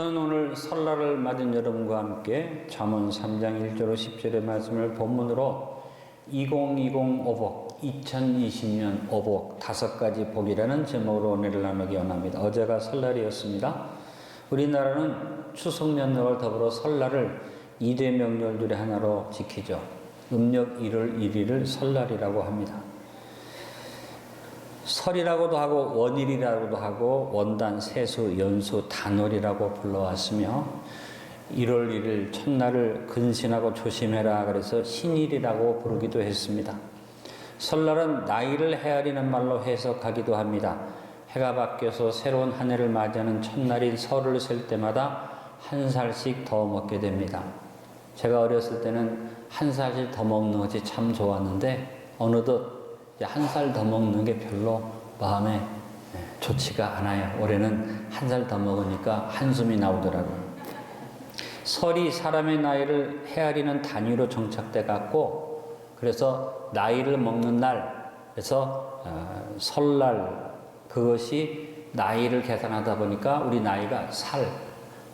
저는 오늘 설날을 맞은 여러분과 함께 잠언 3장 1절로 10절의 말씀을 본문으로 2020 오복, 2020년 오복 5가지 복이라는 제목으로 은혜를 나누기 원합니다. 어제가 설날이었습니다. 우리나라는 추석 연휴를 더불어 설날을 2대 명절 중에 하나로 지키죠. 음력 1월 1일을 설날이라고 합니다. 설이라고도 하고 원일이라고도 하고 원단, 세수, 연수, 단월이라고 불러왔으며 1월 1일 첫날을 근신하고 조심해라 그래서 신일이라고 부르기도 했습니다. 설날은 나이를 헤아리는 말로 해석하기도 합니다. 해가 바뀌어서 새로운 한 해를 맞이하는 첫날인 설을 셀 때마다 한 살씩 더 먹게 됩니다. 제가 어렸을 때는 한 살씩 더 먹는 것이 참 좋았는데 어느덧 한 살 더 먹는 게 별로 마음에 좋지가 않아요. 올해는 한 살 더 먹으니까 한숨이 나오더라고요. 설이 사람의 나이를 헤아리는 단위로 정착돼 갖고 그래서 나이를 먹는 날, 그래서 설날 그것이 나이를 계산하다 보니까 우리 나이가 살,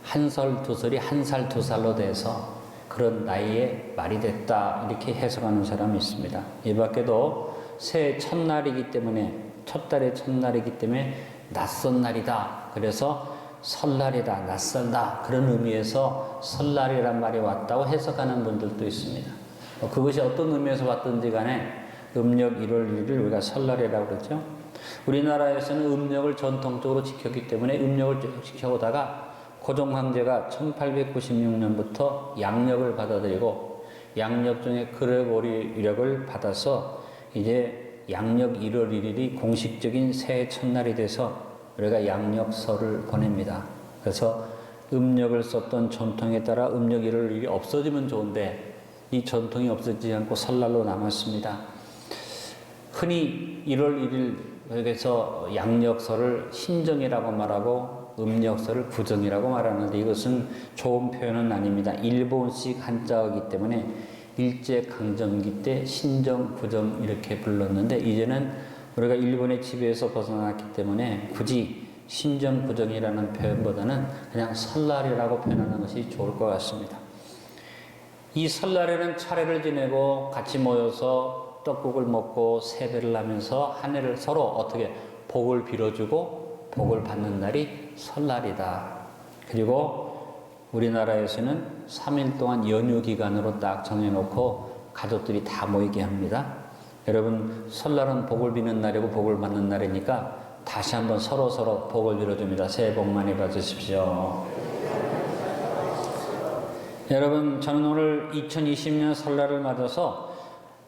한 살, 두 살이 한 살, 두 살로 돼서 그런 나이에 말이 됐다 이렇게 해석하는 사람이 있습니다. 이 밖에도 새해 첫날이기 때문에 첫 달의 첫날이기 때문에 낯선 날이다. 그래서 설날이다, 낯설다 그런 의미에서 설날이란 말이 왔다고 해석하는 분들도 있습니다. 그것이 어떤 의미에서 왔든지 간에 음력 1월 1일 우리가 설날이라고 그러죠. 우리나라에서는 음력을 전통적으로 지켰기 때문에 음력을 쭉 지켜오다가 고종 황제가 1896년부터 양력을 받아들이고 양력 중에 그레고리력을 받아서 이제 양력 1월 1일이 공식적인 새해 첫날이 돼서 우리가 양력설을 보냅니다. 그래서 음력을 썼던 전통에 따라 음력 1월 1일이 없어지면 좋은데 이 전통이 없어지지 않고 설날로 남았습니다. 흔히 1월 1일 그래서 양력설을 신정이라고 말하고 음력설을 부정이라고 말하는데 이것은 좋은 표현은 아닙니다. 일본식 한자어이기 때문에 일제강점기 때 신정, 부정 이렇게 불렀는데 이제는 우리가 일본의 지배에서 벗어났기 때문에 굳이 신정, 부정이라는 표현보다는 그냥 설날이라고 표현하는 것이 좋을 것 같습니다. 이 설날에는 차례를 지내고 같이 모여서 떡국을 먹고 세배를 하면서 한 해를 서로 어떻게 복을 빌어주고 복을 받는 날이 설날이다. 그리고 우리나라에서는 3일 동안 연휴 기간으로 딱 정해놓고 가족들이 다 모이게 합니다. 여러분 설날은 복을 비는 날이고 복을 받는 날이니까 다시 한번 서로 복을 빌어줍니다. 새해 복 많이 받으십시오. 여러분 저는 오늘 2020년 설날을 맞아서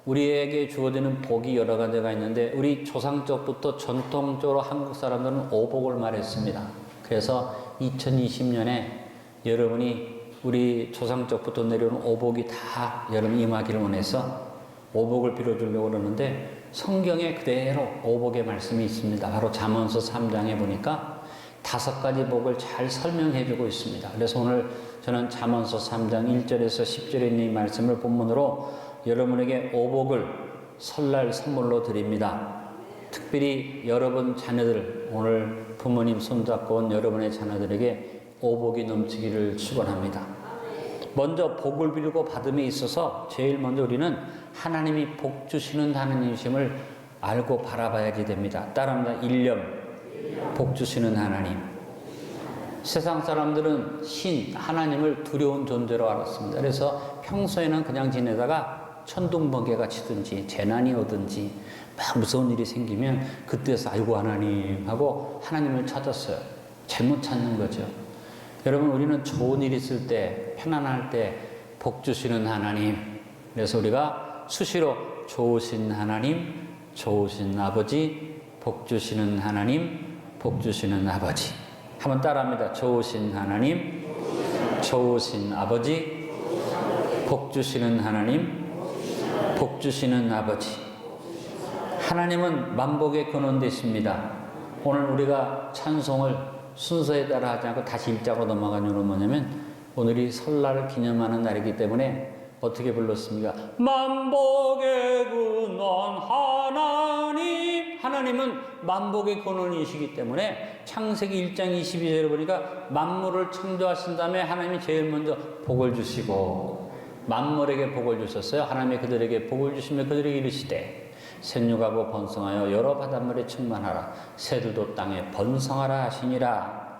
우리에게 주어지는 복이 여러 가지가 있는데 우리 조상적부터 전통적으로 한국 사람들은 오복을 말했습니다. 그래서 2020년에 여러분이 우리 조상적부터 내려오는 오복이 다 여러분 임하기를 원해서 오복을 빌어주려고 그러는데 성경에 그대로 오복의 말씀이 있습니다. 바로 잠언서 3장에 보니까 5가지 복을 잘 설명해 주고 있습니다. 그래서 오늘 저는 잠언서 3장 1절에서 10절에 있는 이 말씀을 본문으로 여러분에게 오복을 설날 선물로 드립니다. 특별히 여러분 자녀들 오늘 부모님 손잡고 온 여러분의 자녀들에게 오복이 넘치기를 축원합니다. 먼저 복을 빌고 받음에 있어서 제일 먼저 우리는 하나님이 복 주시는 하나님이심을 알고 바라봐야지 됩니다. 따라합니다. 일념 복 주시는 하나님. 세상 사람들은 하나님을 두려운 존재로 알았습니다. 그래서 평소에는 그냥 지내다가 천둥번개가 치든지 재난이 오든지 막 무서운 일이 생기면 그때서 아이고 하나님 하고 하나님을 찾았어요. 잘못 찾는 거죠. 여러분 우리는 좋은 일 있을 때 편안할 때 복 주시는 하나님, 그래서 우리가 수시로 좋으신 하나님, 좋으신 아버지, 복 주시는 하나님, 복 주시는 아버지 한번 따라합니다. 좋으신 하나님, 좋으신 아버지, 복 주시는 하나님, 복 주시는 아버지. 하나님은 만복의 근원 되십니다. 오늘 우리가 찬송을 순서에 따라 하지 않고 다시 1장으로 넘어간 이유는 뭐냐면 오늘이 설날을 기념하는 날이기 때문에 어떻게 불렀습니까? 만복의 근원 하나님 하나님은 만복의 근원이시기 때문에 창세기 1장 22절에 보니까 만물을 창조하신 다음에 하나님이 제일 먼저 복을 주시고 만물에게 복을 주셨어요. 하나님이 그들에게 복을 주시며 그들에게 이르시되 생육하고 번성하여 여러 바닷물에 충만하라. 새들도 땅에 번성하라 하시니라.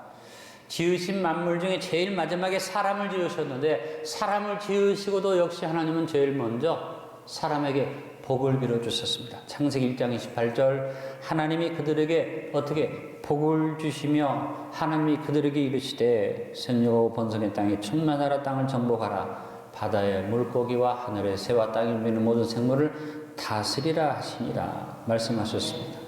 지으신 만물 중에 제일 마지막에 사람을 지으셨는데 사람을 지으시고도 역시 하나님은 제일 먼저 사람에게 복을 빌어주셨습니다. 창세기 1장 28절 하나님이 그들에게 어떻게 복을 주시며 하나님이 그들에게 이르시되 생육하고 번성의 땅에 충만하라. 땅을 정복하라. 바다의 물고기와 하늘의 새와 땅에 움직이는 모든 생물을 다스리라 하시니라 말씀하셨습니다.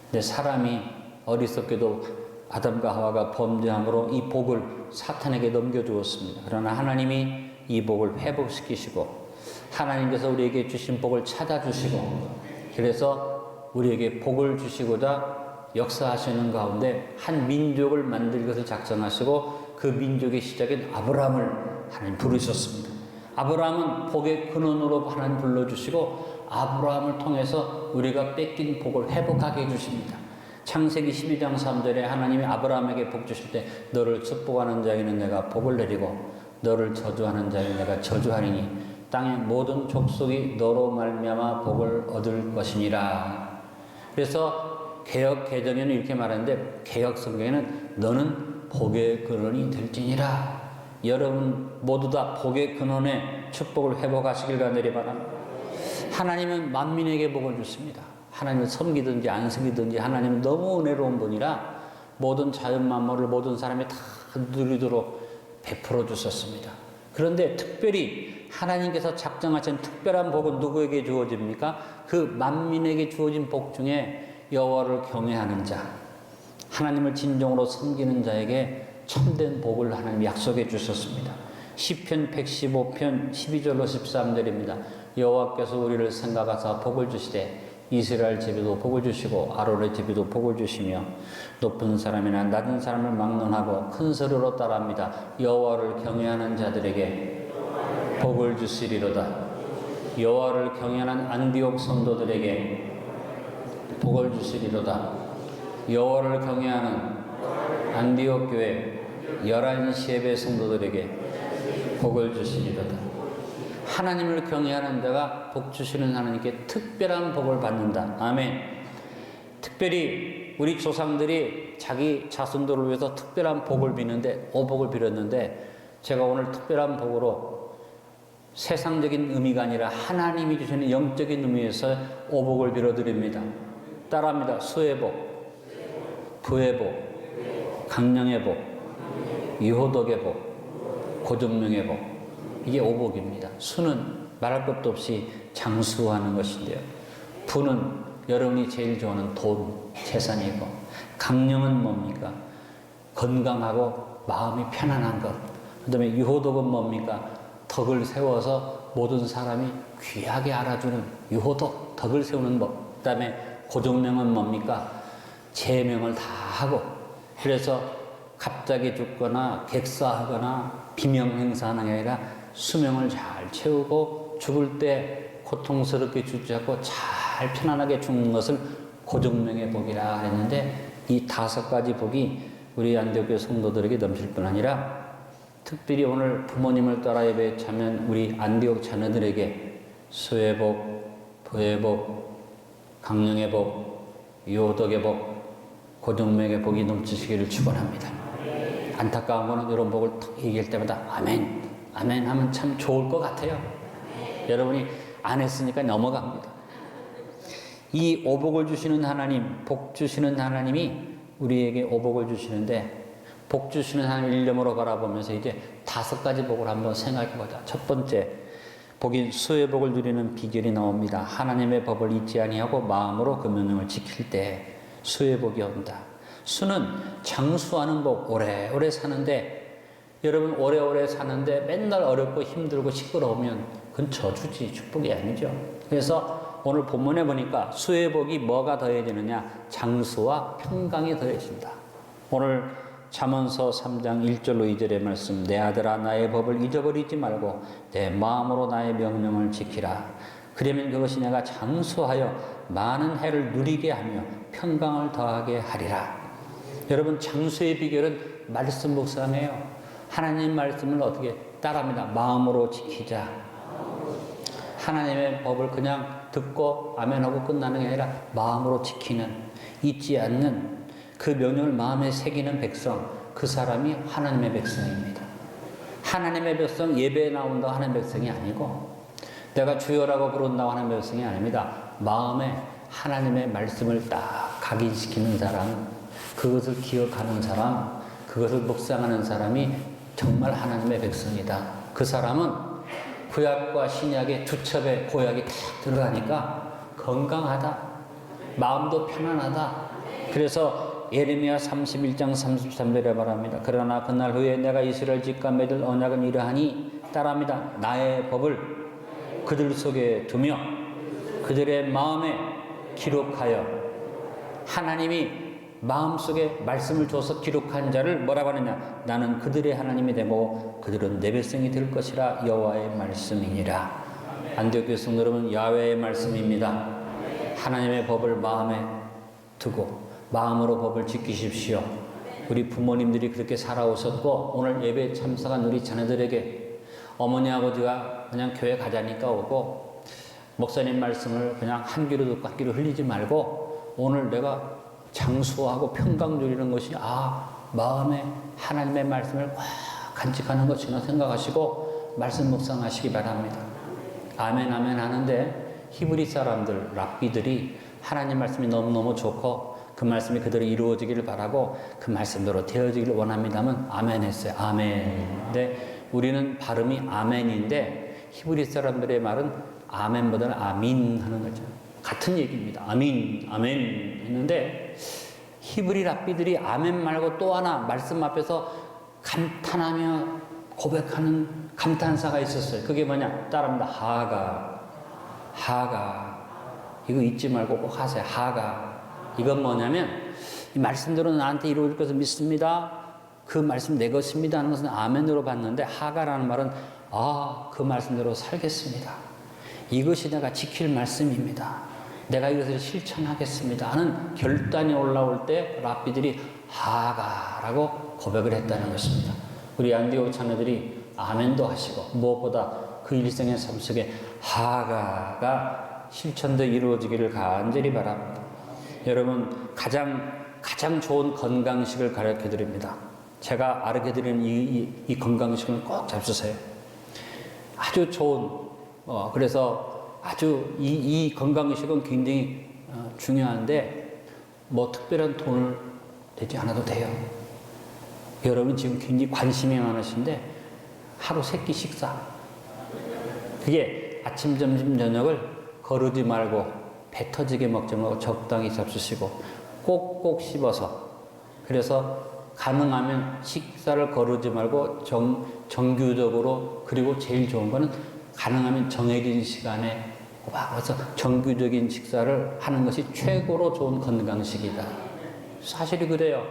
근데 사람이 어리석게도 아담과 하와가 범죄함으로 이 복을 사탄에게 넘겨주었습니다. 그러나 하나님이 이 복을 회복시키시고 하나님께서 우리에게 주신 복을 찾아주시고 그래서 우리에게 복을 주시고자 역사하시는 가운데 한 민족을 만들 것을 작정하시고 그 민족의 시작인 아브라함을 하나님 부르셨습니다. 아브라함은 복의 근원으로 하나님 불러주시고 아브라함을 통해서 우리가 뺏긴 복을 회복하게 해주십니다. 창세기 12장 3절에 하나님이 아브라함에게 복 주실 때 너를 축복하는 자에게는 내가 복을 내리고 너를 저주하는 자에게 내가 저주하리니 땅의 모든 족속이 너로 말미암아 복을 얻을 것이니라. 그래서 개역 개정에는 이렇게 말하는데 개역 성경에는 너는 복의 근원이 될지니라. 여러분 모두 다 복의 근원의 축복을 회복하시길 간절히 바랍니다. 하나님은 만민에게 복을 주십니다. 하나님을 섬기든지 안 섬기든지 하나님은 너무 은혜로운 분이라 모든 자연 만물을 모든 사람이 다 누리도록 베풀어 주셨습니다. 그런데 특별히 하나님께서 작정하신 특별한 복은 누구에게 주어집니까? 그 만민에게 주어진 복 중에 여호와를 경외하는 자, 하나님을 진정으로 섬기는 자에게 참된 복을 하나님 약속해 주셨습니다. 시편 115편 12절로 13절입니다. 여호와께서 우리를 생각하사 복을 주시되 이스라엘 집에도 복을 주시고 아론의 집에도 복을 주시며 높은 사람이나 낮은 사람을 막론하고 큰 소리로 따라합니다. 여호와를 경외하는 자들에게 복을 주시리로다. 여호와를 경외하는 안디옥 성도들에게 복을 주시리로다. 여호와를 경외하는 안디옥 교회 11시 예배 성도들에게 복을 주시리로다. 하나님을 경외하는 자가 복 주시는 하나님께 특별한 복을 받는다. 아멘. 특별히 우리 조상들이 자기 자손들을 위해서 특별한 복을 비는데 오복을 빌었는데 제가 오늘 특별한 복으로 세상적인 의미가 아니라 하나님이 주시는 영적인 의미에서 오복을 빌어드립니다. 따라합니다. 수의 복, 부의 복, 강령의 복, 유호덕의 복, 고정명의 복. 이게 오복입니다. 수는 말할 것도 없이 장수하는 것인데요. 부는 여러분이 제일 좋아하는 돈, 재산이고, 강령은 뭡니까? 건강하고 마음이 편안한 것. 그 다음에 유호덕은 뭡니까? 덕을 세워서 모든 사람이 귀하게 알아주는 유호덕, 덕을 세우는 법. 그 다음에 고정명은 뭡니까? 제명을 다 하고, 그래서 갑자기 죽거나 객사하거나 비명 행사하는 게 아니라 수명을 잘 채우고 죽을 때 고통스럽게 죽지 않고 잘 편안하게 죽는 것을 고정명의 복이라 했는데 이 5가지 복이 우리 안디옥교회 성도들에게 넘칠 뿐 아니라 특별히 오늘 부모님을 따라 예배에 참여한 우리 안디옥 자녀들에게 수의 복, 부의 복, 강령의 복, 유호덕의 복, 고정명의 복이 넘치시기를 축원합니다. 안타까운 거는 이런 복을 턱 얘기할 때마다 아멘, 아멘 하면 참 좋을 것 같아요. 여러분이 안 했으니까 넘어갑니다. 이 오복을 주시는 하나님, 복 주시는 하나님이 우리에게 오복을 주시는데 복 주시는 하나님 일념으로 바라보면서 이제 5가지 복을 한번 생각해보자. 첫 번째, 복인 수의 복을 누리는 비결이 나옵니다. 하나님의 법을 잊지 아니하고 마음으로 그 명령을 지킬 때 수의 복이 온다. 수는 장수하는 복, 오래오래 사는데 여러분 오래오래 사는데 맨날 어렵고 힘들고 시끄러우면 그건 저주지 축복이 아니죠. 그래서 오늘 본문에 보니까 수의 복이 뭐가 더해지느냐? 장수와 평강이 더해진다. 오늘 잠언서 3장 1절로 2절의 말씀, 내 아들아 나의 법을 잊어버리지 말고 내 마음으로 나의 명령을 지키라. 그러면 그것이 내가 장수하여 많은 해를 누리게 하며 평강을 더하게 하리라. 여러분, 장수의 비결은 말씀 묵상이에요. 하나님 말씀을 어떻게 따라합니다. 마음으로 지키자. 하나님의 법을 그냥 듣고 아멘하고 끝나는 게 아니라 마음으로 지키는, 잊지 않는, 그 명령을 마음에 새기는 백성, 그 사람이 하나님의 백성입니다. 하나님의 백성, 예배에 나온다고 하는 백성이 아니고, 내가 주여라고 부른다고 하는 백성이 아닙니다. 마음에 하나님의 말씀을 딱 각인시키는 사람, 그것을 기억하는 사람, 그것을 묵상하는 사람이 정말 하나님의 백성이다. 그 사람은 구약과 신약의 두 첩에 보약이 딱 들어가니까 건강하다. 마음도 편안하다. 그래서 예레미야 31장 33절에 말합니다. 그러나 그날 후에 내가 이스라엘 집과 맺을 언약은 이러하니, 따라합니다. 나의 법을 그들 속에 두며 그들의 마음에 기록하여, 하나님이 마음속에 말씀을 줘서 기록한 자를 뭐라고 하느냐, 나는 그들의 하나님이 되고 그들은 내 백성이 될 것이라 여호와의 말씀이니라. 안디옥 교회 성도 여러분, 야훼의 말씀입니다. 하나님의 법을 마음에 두고 마음으로 법을 지키십시오. 우리 부모님들이 그렇게 살아오셨고, 오늘 예배에 참석한 우리 자녀들에게 어머니 아버지가 그냥 교회 가자니까 오고, 목사님 말씀을 그냥 한 귀로 듣고 한 귀로 흘리지 말고, 오늘 내가 장수하고 평강 누리는 것이 마음에 하나님의 말씀을 꽉 간직하는 것이나 생각하시고 말씀 묵상하시기 바랍니다. 아멘 아멘 하는데 히브리 사람들, 랍비들이 하나님 말씀이 너무너무 좋고 그 말씀이 그대로 이루어지기를 바라고 그 말씀대로 되어지기를 원합니다면 아멘 했어요. 아멘. 근데 우리는 발음이 아멘인데 히브리 사람들의 말은 아멘보다는 아민 하는 거죠. 같은 얘기입니다. 아민, 아멘 했는데 히브리 랍비들이 아멘 말고 또 하나 말씀 앞에서 감탄하며 고백하는 감탄사가 있었어요. 그게 뭐냐? 따라합니다. 하가. 이거 잊지 말고 꼭 하세요. 하가. 이건 뭐냐면 이 말씀대로 나한테 이루어질 것을 믿습니다. 그 말씀 내 것입니다 하는 것은 아멘으로 봤는데, 하가라는 말은 그 말씀대로 살겠습니다. 이것이 내가 지킬 말씀입니다. 내가 이것을 실천하겠습니다 하는 결단이 올라올 때 랍비들이 하가라고 고백을 했다는 것입니다. 우리 안디옥 자녀들이 아멘도 하시고 무엇보다 그 일생의 삶 속에 하가가 실천도 이루어지기를 간절히 바랍니다. 여러분, 가장 좋은 건강식을 가르쳐 드립니다. 제가 가르쳐 드리는 이 건강식을 꼭 잡수세요. 아주 좋은, 그래서 아주 이 건강식은 굉장히 중요한데 뭐 특별한 돈을 내지 않아도 돼요. 여러분 지금 굉장히 관심이 많으신데 하루 3끼 식사, 그게 아침 점심 저녁을 거르지 말고 배 터지게 먹지 말고 적당히 잡수시고 꼭꼭 씹어서, 그래서 가능하면 식사를 거르지 말고 정규적으로, 그리고 제일 좋은 거는 가능하면 정해진 시간에 와서 정규적인 식사를 하는 것이 최고로 좋은 건강식이다. 사실이 그래요.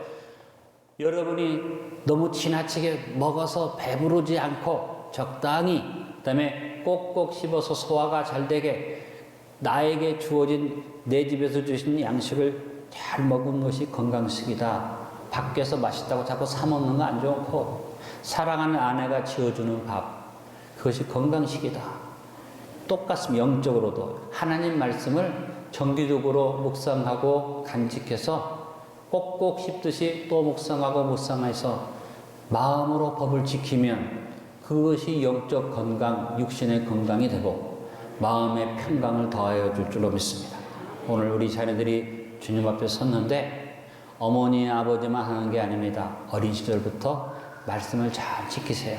여러분이 너무 지나치게 먹어서 배부르지 않고 적당히, 그 다음에 꼭꼭 씹어서 소화가 잘 되게 나에게 주어진, 내 집에서 주신 양식을 잘 먹은 것이 건강식이다. 밖에서 맛있다고 자꾸 사 먹는 거 안 좋고, 사랑하는 아내가 지어주는 밥, 그것이 건강식이다. 똑같습니다. 영적으로도 하나님 말씀을 정기적으로 묵상하고 간직해서 꼭꼭 씹듯이 또 묵상해서 마음으로 법을 지키면 그것이 영적 건강, 육신의 건강이 되고 마음의 평강을 더하여 줄 줄로 믿습니다. 오늘 우리 자녀들이 주님 앞에 섰는데 어머니, 아버지만 하는 게 아닙니다. 어린 시절부터 말씀을 잘 지키세요.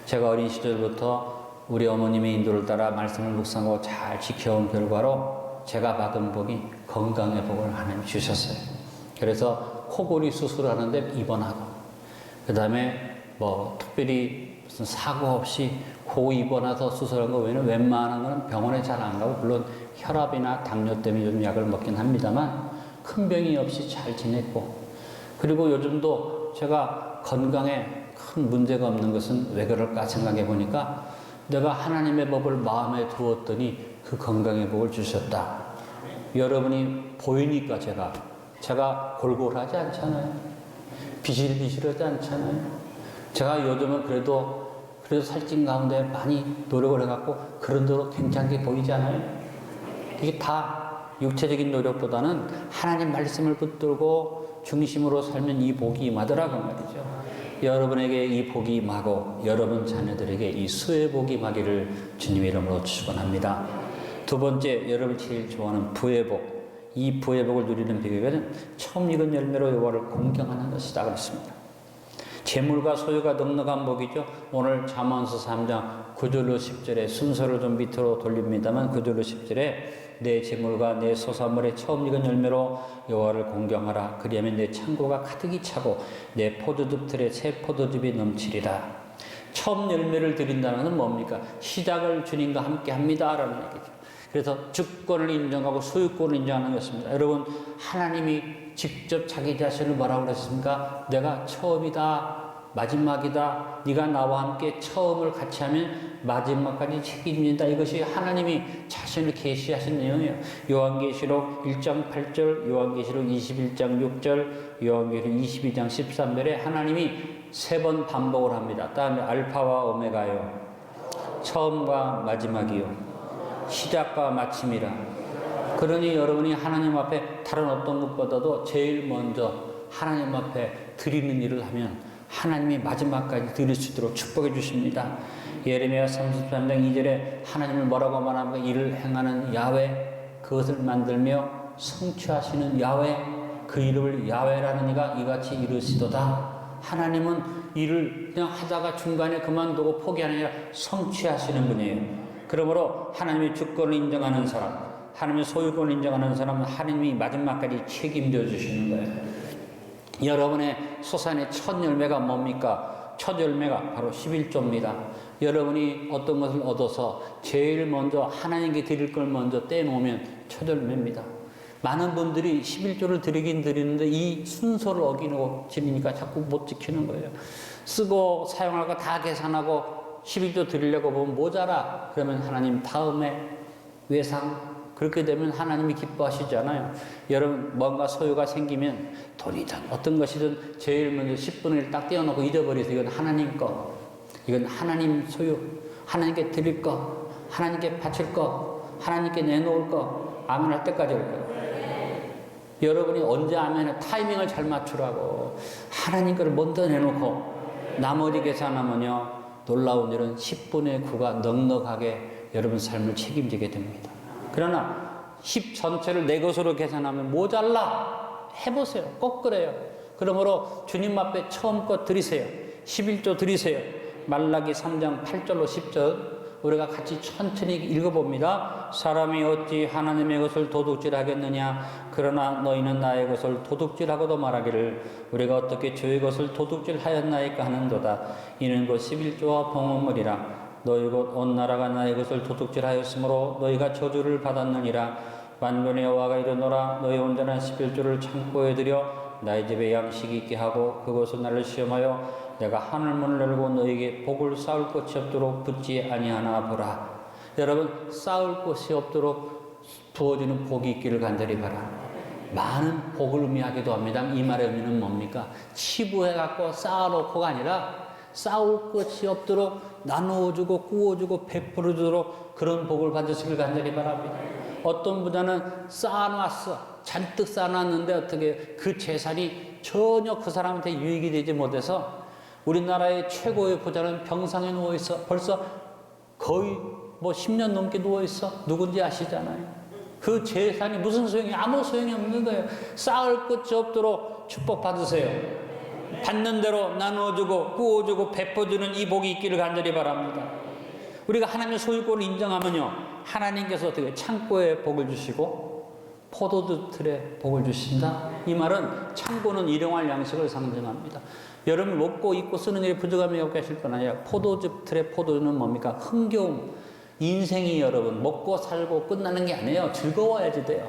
제가 어린 시절부터 우리 어머님의 인도를 따라 말씀을 묵상하고 잘 지켜온 결과로 제가 받은 복이 건강의 복을 하나님 주셨어요. 그래서 코골이 수술하는데 입원하고, 그 다음에 뭐 특별히 무슨 사고 없이 고 입원해서 수술한 거 외에는 웬만한 거는 병원에 잘 안 가고, 물론 혈압이나 당뇨 때문에 요즘 약을 먹긴 합니다만 큰 병이 없이 잘 지냈고, 그리고 요즘도 제가 건강에 큰 문제가 없는 것은 왜 그럴까 생각해 보니까 내가 하나님의 법을 마음에 두었더니 그 건강의 복을 주셨다. 여러분이 보이니까 제가 골골하지 않잖아요. 비실비실하지 않잖아요. 제가 요즘은 그래도 살찐 가운데 많이 노력을 해갖고 그런 대로 괜찮게 보이잖아요. 이게 다 육체적인 노력보다는 하나님 말씀을 붙들고 중심으로 살면 이 복이 임하더라고 말이죠. 여러분에게 이 복이 임하고 여러분 자녀들에게 이 수의 복이 임하기를 주님의 이름으로 축원합니다. 두 번째, 여러분이 제일 좋아하는 부의 복. 이 부의 복을 누리는 비결은 처음 익은 열매로 여호와를 공경하는 것이다 그랬습니다. 재물과 소유가 넉넉한 복이죠. 오늘 잠언서 3장 9절로 10절에 순서를 좀 밑으로 돌립니다만 9절로 10절에 내 재물과 내 소산물의 처음 익은 열매로 여호와를 공경하라. 그리하면 내 창고가 가득히 차고 내 포도즙 틀에 새 포도즙이 넘치리라. 처음 열매를 드린다는 것은 뭡니까? 시작을 주님과 함께 합니다라는 얘기죠. 그래서 주권을 인정하고 소유권을 인정하는 것입니다. 여러분, 하나님이 직접 자기 자신을 뭐라고 그랬습니까? 내가 처음이다, 마지막이다. 네가 나와 함께 처음을 같이 하면 마지막까지 책임진다. 이것이 하나님이 자신을 계시하신 내용이에요. 요한계시록 1장 8절, 요한계시록 21장 6절, 요한계시록 22장 13절에 하나님이 3번 반복을 합니다. 다음에 알파와 오메가요, 처음과 마지막이요, 시작과 마침이라. 그러니 여러분이 하나님 앞에 다른 어떤 것보다도 제일 먼저 하나님 앞에 드리는 일을 하면 하나님이 마지막까지 드릴 수 있도록 축복해 주십니다. 예레미야 33장 2절에 하나님을 뭐라고 말합니까? 이를 행하는 야훼, 그것을 만들며 성취하시는 야훼, 그 이름을 야훼라는 이가 이같이 이르시도다. 하나님은 일을 그냥 하다가 중간에 그만두고 포기하는 게 아니라 성취하시는 분이에요. 그러므로 하나님의 주권을 인정하는 사람, 하나님의 소유권을 인정하는 사람은 하나님이 마지막까지 책임져 주시는 거예요. 여러분의 소산의 첫 열매가 뭡니까? 첫 열매가 바로 11조입니다. 여러분이 어떤 것을 얻어서 제일 먼저 하나님께 드릴 걸 먼저 떼놓으면 첫 열매입니다. 많은 분들이 11조를 드리긴 드리는데 이 순서를 어기고 지니까 자꾸 못 지키는 거예요. 쓰고 사용할 거 다 계산하고 11조 드리려고 보면 모자라. 그러면 하나님 다음에 외상. 그렇게 되면 하나님이 기뻐하시잖아요. 여러분, 뭔가 소유가 생기면 돈이든 어떤 것이든 제일 먼저 10분의 1 딱 떼어놓고 잊어버리세요. 이건 하나님 거. 이건 하나님 소유. 하나님께 드릴 거. 하나님께 바칠 거. 하나님께 내놓을 거. 아멘 할 때까지 올 거예요. 여러분이 언제 아멘을 타이밍을 잘 맞추라고. 하나님 거를 먼저 내놓고 나머지 계산하면요. 놀라운 일은 10분의 9가 넉넉하게 여러분 삶을 책임지게 됩니다. 그러나 10 전체를 내 것으로 계산하면 모자라. 해보세요. 꼭 그래요. 그러므로 주님 앞에 처음껏 드리세요. 11조 드리세요. 말라기 3장 8절로 10절 우리가 같이 천천히 읽어봅니다. 사람이 어찌 하나님의 것을 도둑질하겠느냐. 그러나 너희는 나의 것을 도둑질하고도 말하기를 우리가 어떻게 주의 것을 도둑질하였나이까 하는도다. 이는 곧 11조와 봉헌물이라. 너희 곧 온 나라가 나의 것을 도둑질하였으므로 너희가 저주를 받았느니라. 만군의 여호와가 이르노라. 너희 온전한 11조를 창고에 들여 나의 집에 양식이 있게 하고 그것은 나를 시험하여 내가 하늘문을 열고 너에게 복을 쌓을 곳이 없도록 붙지 아니하나 보라. 여러분, 쌓을 곳이 없도록 부어지는 복이 있기를 간절히 바라. 많은 복을 의미하기도 합니다. 이 말의 의미는 뭡니까? 치부해갖고 쌓아놓고가 아니라 쌓을 것이 없도록 나누어주고 구워주고 베풀어주도록 그런 복을 받으시길 간절히 바랍니다. 어떤 부자는 쌓아놨어. 잔뜩 쌓아놨는데 어떻게 그 재산이 전혀 그 사람한테 유익이 되지 못해서 우리나라의 최고의 부자는 병상에 누워있어. 벌써 거의 10년 넘게 누워있어. 누군지 아시잖아요. 그 재산이 무슨 소용이, 아무 소용이 없는 거예요. 쌓을 것이 없도록 축복받으세요. 받는 대로 나누어주고 구워주고 베풀어주는 이 복이 있기를 간절히 바랍니다. 우리가 하나님의 소유권을 인정하면요, 하나님께서 어떻게 창고에 복을 주시고 포도주 틀에 복을 주신다. 이 말은 창고는 일용할 양식을 상징합니다. 여러분 먹고 입고 쓰는 일에 부족함이 없게 하실 건 아니라 포도즙 틀에 포도주는 뭡니까? 흥겨움. 인생이 여러분 먹고 살고 끝나는 게 아니에요. 즐거워야지 돼요.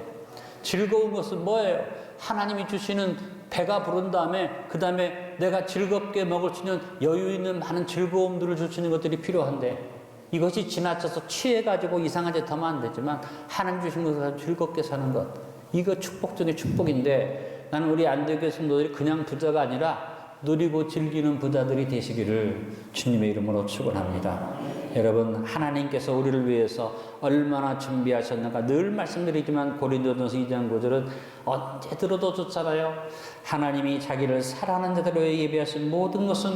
즐거운 것은 뭐예요? 하나님이 주시는 배가 부른 다음에 그 다음에 내가 즐겁게 먹을 수 있는 여유 있는 많은 즐거움들을 주시는 것들이 필요한데 이것이 지나쳐서 취해가지고 이상한 짓 하면 안 되지만 하나님 주신 것을 즐겁게 사는 것, 이거 축복 중에 축복인데 나는 우리 안되교회 성도들이 그냥 부자가 아니라 누리고 즐기는 부자들이 되시기를 주님의 이름으로 축원합니다. 여러분, 하나님께서 우리를 위해서 얼마나 준비하셨는가 늘 말씀드리지만 고린도전서 2장 9절은 언제 들어도 좋잖아요. 하나님이 자기를 사랑하는 자들을 예비하신 모든 것은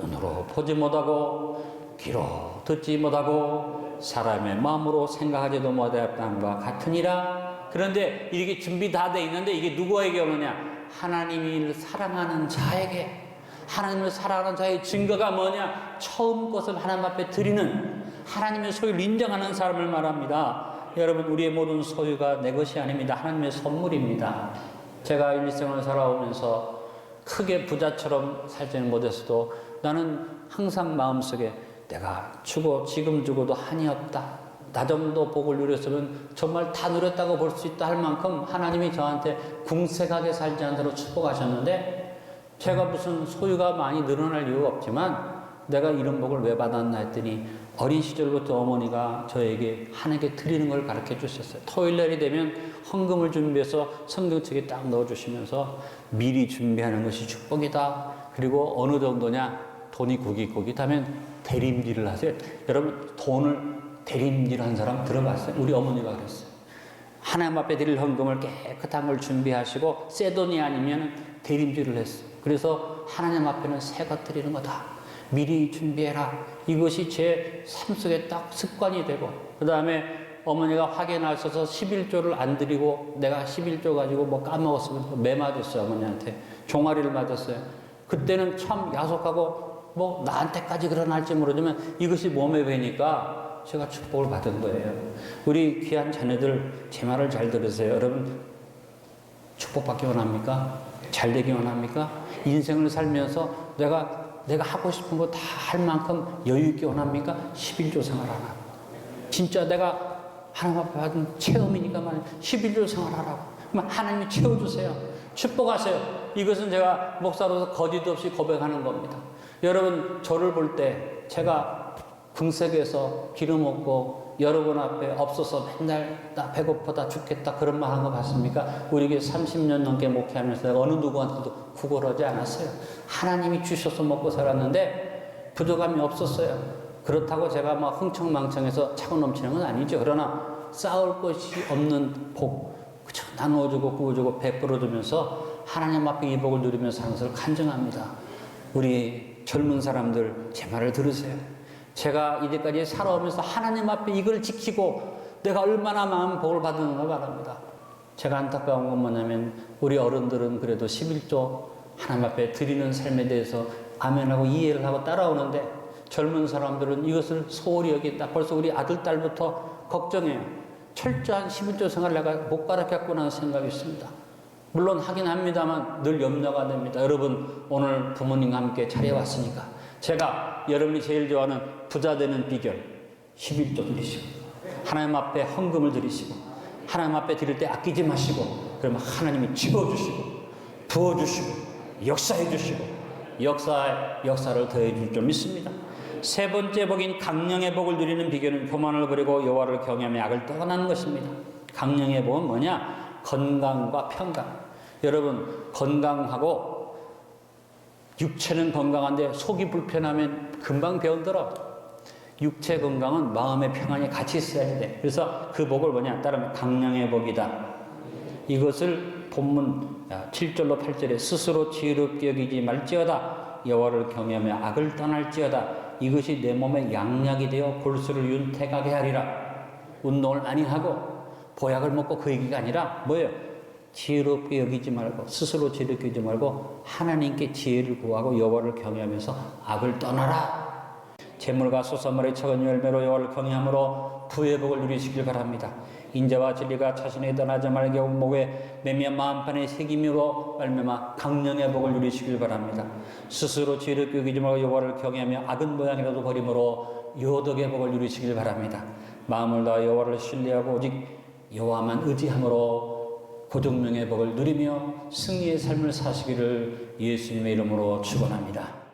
눈으로 보지 못하고 귀로 듣지 못하고 사람의 마음으로 생각하지도 못했다는과 같으니라. 그런데 이게 준비 다 돼 있는데 이게 누구에게 오느냐? 하나님을 사랑하는 자에게. 하나님을 사랑하는 자의 증거가 뭐냐? 처음 것을 하나님 앞에 드리는, 하나님의 소유를 인정하는 사람을 말합니다. 여러분, 우리의 모든 소유가 내 것이 아닙니다. 하나님의 선물입니다. 제가 일생을 살아오면서 크게 부자처럼 살지는 못했어도 나는 항상 마음속에 내가 주고 지금 주고도 한이 없다. 나 정도 복을 누렸으면 정말 다 누렸다고 볼 수 있다 할 만큼 하나님이 저한테 궁색하게 살지 않도록 축복하셨는데, 제가 무슨 소유가 많이 늘어날 이유가 없지만 내가 이런 복을 왜 받았나 했더니 어린 시절부터 어머니가 저에게 하나님께 드리는 걸 가르쳐 주셨어요. 토요일날이 되면 헌금을 준비해서 성경책에 딱 넣어주시면서 미리 준비하는 것이 축복이다. 그리고 어느 정도냐, 돈이 고깃고깃하면 대림질을 하세요. 여러분, 돈을 대림질한 사람 들어봤어요? 우리 어머니가 그랬어요. 하나님 앞에 드릴 헌금을 깨끗한 걸 준비하시고 새 돈이 아니면 대림질을 했어요. 그래서 하나님 앞에는 새 것 드리는 거다. 미리 준비해라. 이것이 제 삶 속에 딱 습관이 되고, 그 다음에 어머니가 확인하셔서 11조를 안 드리고 내가 11조 가지고 뭐 까먹었으면 매 맞았어요. 어머니한테 종아리를 맞았어요. 그때는 참 야속하고 뭐 나한테까지 그러날지 모르지만 이것이 몸에 배니까 제가 축복을 받은 거예요. 우리 귀한 자녀들, 제 말을 잘 들으세요. 여러분, 축복받기 원합니까? 잘 되기 원합니까? 인생을 살면서 내가 하고 싶은 거 다 할 만큼 여유 있게 원합니까? 11조 생활하라. 진짜 내가 하나님 앞에 받은 체험이니까 말이야. 11조 생활하라고. 그럼 하나님이 채워주세요. 축복하세요. 이것은 제가 목사로서 거짓 없이 고백하는 겁니다. 여러분, 저를 볼 때 제가 궁색에서 기름 없고 여러분 앞에 없어서 맨날 나 배고프다 죽겠다 그런 말 한 거 봤습니까? 우리 교회 30년 넘게 목회하면서 내가 어느 누구한테도 구걸하지 않았어요. 하나님이 주셔서 먹고 살았는데 부족함이 없었어요. 그렇다고 제가 막 흥청망청해서 차고 넘치는 건 아니죠. 그러나 쌓을 것이 없는 복, 그쵸? 나누어주고 구워주고 베풀어주면서 하나님 앞에 이 복을 누리면서 사는 것을 간증합니다. 우리 젊은 사람들 제 말을 들으세요. 제가 이제까지 살아오면서 하나님 앞에 이걸 지키고 내가 얼마나 많은 복을 받았는가 바랍니다. 제가 안타까운 건 뭐냐면 우리 어른들은 그래도 11조 하나님 앞에 드리는 삶에 대해서 아멘하고 이해를 하고 따라오는데 젊은 사람들은 이것을 소홀히 여긴다. 벌써 우리 아들, 딸부터 걱정해요. 철저한 11조 생활을 내가 못 가르쳤구나 하는 생각이 있습니다. 물론 하긴 합니다만 늘 염려가 됩니다. 여러분, 오늘 부모님과 함께 자리에 왔으니까 제가 여러분이 제일 좋아하는 부자 되는 비결 11조 드리시고 하나님 앞에 헌금을 드리시고 하나님 앞에 드릴 때 아끼지 마시고 그러면 하나님이 채워주시고 부어주시고 역사해 주시고 역사를 더해 줄 줄 믿습니다. 세 번째 복인 강령의 복을 누리는 비결은 교만을 버리고 여호와를 경외하며 악을 떠나는 것입니다. 강령의 복은 뭐냐? 건강과 평강. 여러분, 건강하고 육체는 건강한데 속이 불편하면 금방 병들어. 육체 건강은 마음의 평안이 같이 있어야 돼. 그래서 그 복을 뭐냐? 따르면 강령의 복이다. 이것을 본문 7절로 8절에 스스로 지혜롭게 여기지 말지어다. 여호와를 경외하며 악을 떠날지어다. 이것이 내 몸에 양약이 되어 골수를 윤택하게 하리라. 운동을 많이 하고 보약을 먹고 그 얘기가 아니라 뭐예요? 지혜롭게 여기지 말고 스스로 지혜롭게 여기지 말고 하나님께 지혜를 구하고 여호와를 경외하면서 악을 떠나라. 재물과 소산물의 적은 열매로 여호와를 경외함으로 부의 복을 누리시길 바랍니다. 인자와 진리가 자신에 떠나지 말게 목에 매며 마음판에 새김으로 말미암아 강령의 복을 누리시길 바랍니다. 스스로 지혜롭게 여기지 말고 여호와를 경외하며 악은 모양이라도 버림으로 요덕의 복을 누리시길 바랍니다. 마음을 다하여 여호와를 신뢰하고 오직 여호와만 의지함으로 고정명의 복을 누리며 승리의 삶을 사시기를 예수님의 이름으로 축원합니다.